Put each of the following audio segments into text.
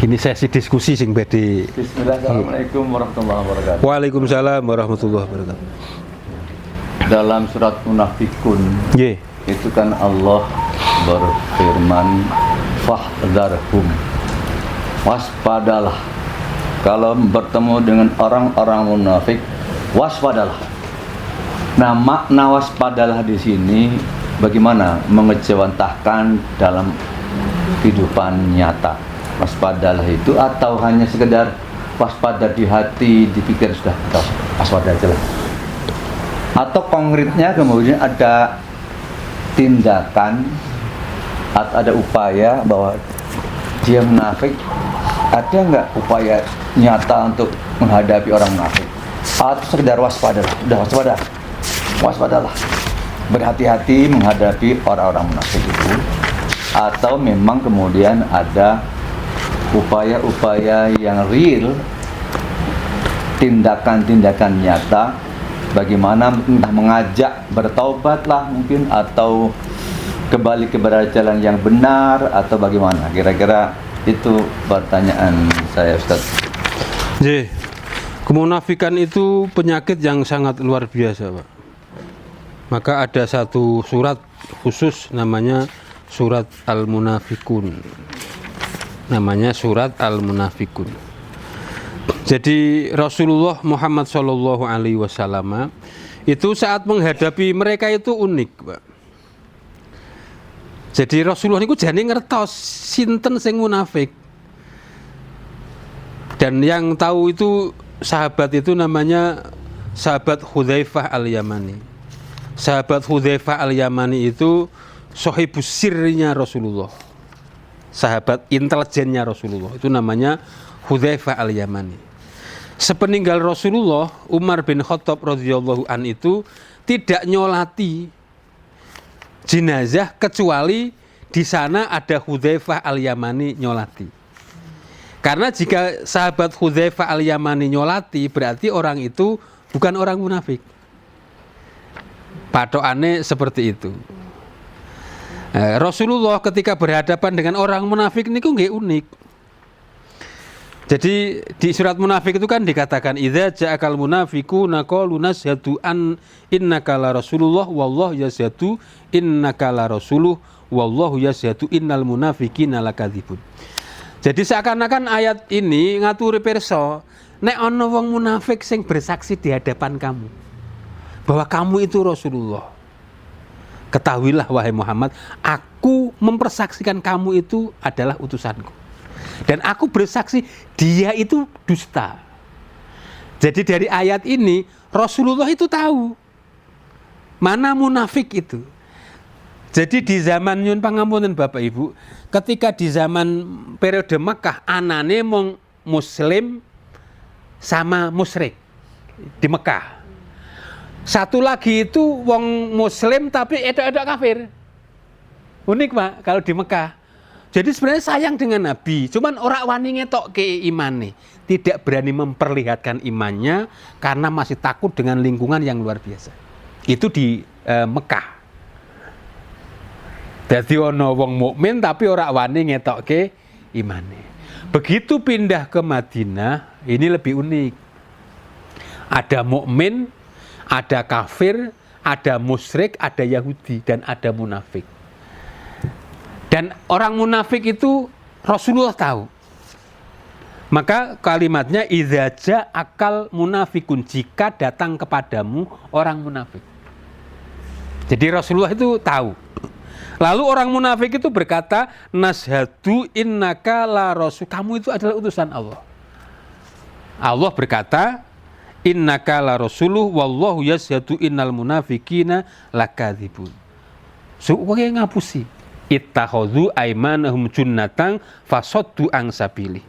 Ini sesi diskusi sing bedi. Bismillah, assalamualaikum warahmatullahi wabarakatuh. Waalaikumsalam warahmatullahi wabarakatuh. Dalam surat Munafikun Nggih. itu kan Allah berfirman, fahdharhum, waspadalah kalau bertemu dengan orang-orang munafik, waspadalah. Nah, makna waspadalah di sini bagaimana mengejawantahkan dalam kehidupan nyata. Waspadalah itu atau hanya sekedar waspada di hati, dipikir sudah waspada aja lah. Atau konkretnya kemudian ada tindakan atau ada upaya bahwa dia munafik, ada nggak upaya nyata untuk menghadapi orang munafik? Atau sekedar waspadalah, sudah waspadalah, berhati-hati menghadapi orang-orang munafik itu, atau memang kemudian ada upaya-upaya yang real, tindakan-tindakan nyata, bagaimana entah mengajak bertaubatlah mungkin, atau kembali kepada jalan yang benar, atau bagaimana? Kira-kira itu pertanyaan saya, Ustaz. Nggih. Kemunafikan itu penyakit yang sangat luar biasa, Pak. Maka ada satu surat khusus namanya surat Al-Munafikun. Namanya surat Al-Munafikun. Jadi Rasulullah Muhammad SAW itu saat menghadapi mereka itu unik, Pak. Jadi Rasulullah itu jane ngertos sinten sing munafik. Dan yang tahu itu sahabat itu namanya sahabat Hudzaifah Al-Yamani. Sahabat Hudzaifah Al-Yamani itu sohibus sirrinya Rasulullah. Sahabat intelijennya Rasulullah itu namanya Hudzaifah Al-Yamani. Sepeninggal Rasulullah, Umar bin Khattab radhiyallahu an itu tidak nyolati jenazah kecuali di sana ada Hudzaifah Al-Yamani nyolati. Karena jika sahabat Hudzaifah Al-Yamani nyolati, berarti orang itu bukan orang munafik. Patokane seperti itu. Rasulullah ketika berhadapan dengan orang munafik niku nggih unik. Jadi di surat munafik itu kan dikatakan idza ja'akal munafiquna qalu nashhadu an innaka la rasulullah wallahu yashhadu innaka la rasuluh wallahu yashhadu innal munafiqina lakadzibun. Jadi seakan-akan ayat ini ngaturi pirsa nek ana wong munafik sing bersaksi di hadapan kamu bahwa kamu itu Rasulullah. Ketahuilah wahai Muhammad, aku mempersaksikan kamu itu adalah utusanku. Dan aku bersaksi dia itu dusta. Jadi dari ayat ini Rasulullah itu tahu mana munafik itu. Jadi di zaman nyun pangapunten Bapak Ibu, ketika di zaman periode Mekah anane mung muslim sama musyrik di Mekah. Satu lagi itu wong muslim tapi edok-edok kafir. Unik, Pak, kalau di Mekah. Jadi sebenarnya sayang dengan Nabi, cuman ora wani ngetokke imane, tidak berani memperlihatkan imannya karena masih takut dengan lingkungan yang luar biasa. Itu di Mekah. Dadi ana wong mukmin tapi ora wani ngetokke imane. Begitu pindah ke Madinah, ini lebih unik. Ada mukmin, ada kafir, ada musyrik, ada Yahudi, dan ada munafik. Dan orang munafik itu Rasulullah tahu. Maka kalimatnya idza ja'akal munafikun, jika datang kepadamu orang munafik. Jadi Rasulullah itu tahu. Lalu orang munafik itu berkata, nashhadu innaka la rasul, kamu itu adalah utusan Allah. Allah berkata, innaka la rasuluh wallahu yashhadu innal munafiqina lakadzibun. Suwe ngapusi. Ittakhadhu aymanahum junnatan fasaddu an sabili.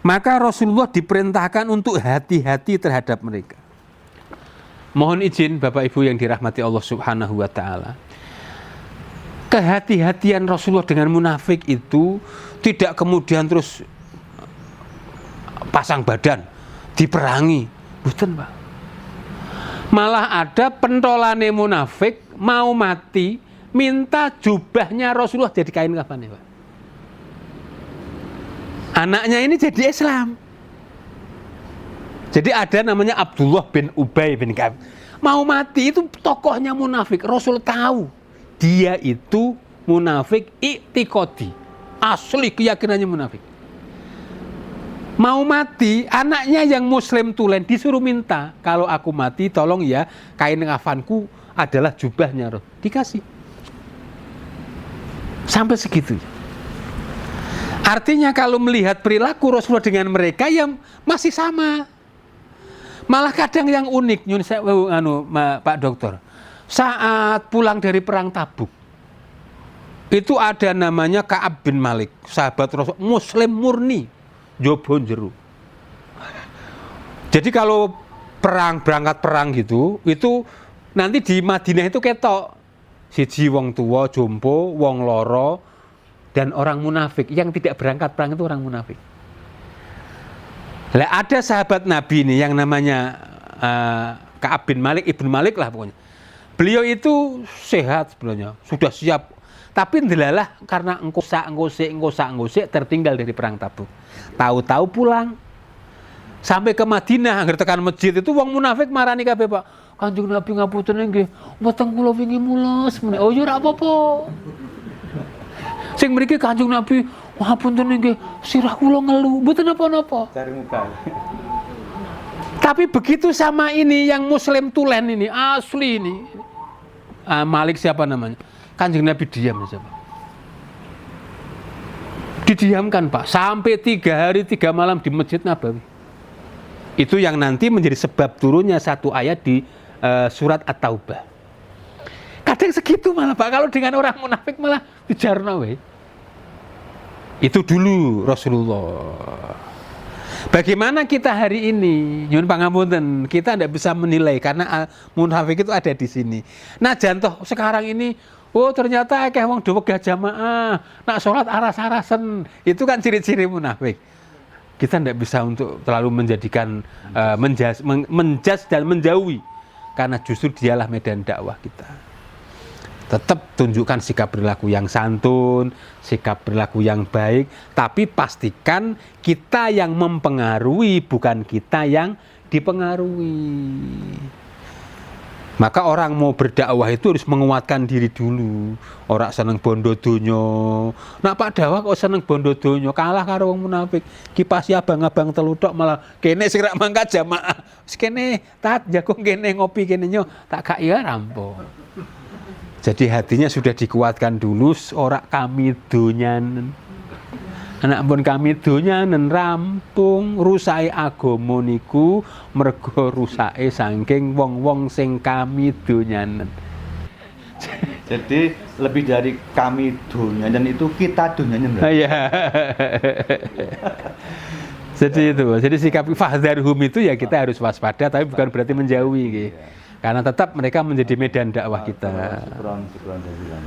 Maka Rasulullah diperintahkan untuk hati-hati terhadap mereka. Mohon izin Bapak Ibu yang dirahmati Allah Subhanahu wa taala. Kehati-hatian Rasulullah dengan munafik itu tidak kemudian terus pasang badan, diperangi. Bukan, Pak. Malah ada pentolane munafik mau mati, minta jubahnya Rasulullah jadi kain kafan, Pak. Anaknya ini jadi Islam. Jadi ada namanya Abdullah bin Ubay bin Ka'ab. Mau mati itu tokohnya munafik. Rasul tahu dia itu munafik i'tiqadi. Asli keyakinannya munafik. Mau mati, anaknya yang muslim tulen disuruh minta, kalau aku mati tolong ya kain kafanku adalah jubahnya. Dikasih. Sampai segitu. Artinya kalau melihat perilaku Rasulullah dengan mereka yang masih sama. Malah kadang yang unik, Pak Dokter, saat pulang dari perang Tabuk, itu ada namanya Ka'ab bin Malik, sahabat Rasul, muslim murni, jobon jeru. Jadi kalau berangkat perang gitu, itu nanti di Madinah itu ketok, siji wong tua, jompo, wong loro, dan orang munafik. Yang tidak berangkat perang itu orang munafik. Lah ada sahabat Nabi ini yang namanya Ka'ab bin Malik, Ibnu Malik lah pokoknya. Beliau itu sehat sebenarnya, sudah siap. Tapi ndelalah karena engkosek tertinggal dari perang Tabuk. Tahu-tahu pulang. Sampai ke Madinah, angger tekan masjid itu wong munafik marani kabeh, Pak. Kanjeng Nabi ngapunten nggih, mboten kula wingi mules. Oh ya ora apa-apa. Sing mriki Kanjeng Nabi, ngapunten nggih, sirah kula ngelu, mboten napa-napa. Cari muka. Tapi begitu sama ini yang muslim tulen ini, asli ini. Malik siapa namanya? Kanjeng Nabi diam saja, Pak. Didiamkan, Pak, sampai 3 hari 3 malam di Masjid Nabawi. Itu yang nanti menjadi sebab turunnya satu ayat di surat At-Taubah. Kadang segitu malah, Pak, kalau dengan orang munafik malah dijarno we. Itu dulu Rasulullah. Bagaimana kita hari ini? Nyuwun pangapunten, kita tidak bisa menilai karena munafik itu ada di sini. Nah, jantoh sekarang ini, oh ternyata akeh wong do wegah jamaah, nak sholat aras-arasen. Itu kan ciri-ciri munafik. Kita tidak bisa untuk terlalu menjadikan menjas dan menjauhi, karena justru dialah medan dakwah kita. Tetap tunjukkan sikap perilaku yang santun, sikap perilaku yang baik, tapi pastikan kita yang mempengaruhi, bukan kita yang dipengaruhi. Maka orang mau berdakwah itu harus menguatkan diri dulu. Orang seneng bondo donyo. Nak Pak dakwah kok seneng bondo donyo, kalah karo wong munafik. Kipasi abang-abang telu tok malah kene sing rak mangkat jamaah. Wis kene tat jagung kene ngopi kene nyo tak gak ya rampung. Jadi hatinya sudah dikuatkan dulu, ora kami donyanen. Anak pun kami donyanen rampung, rusake agama niku mergo rusake saking wong-wong sing kami donyanen. Jadi lebih dari kami donyanen itu kita donyanen. Iya. Jadi itu, jadi sikap fahdharhum itu ya kita harus waspada, tapi bukan berarti menjauhi gitu. Karena tetap mereka menjadi medan dakwah kita. Syukron jazilan.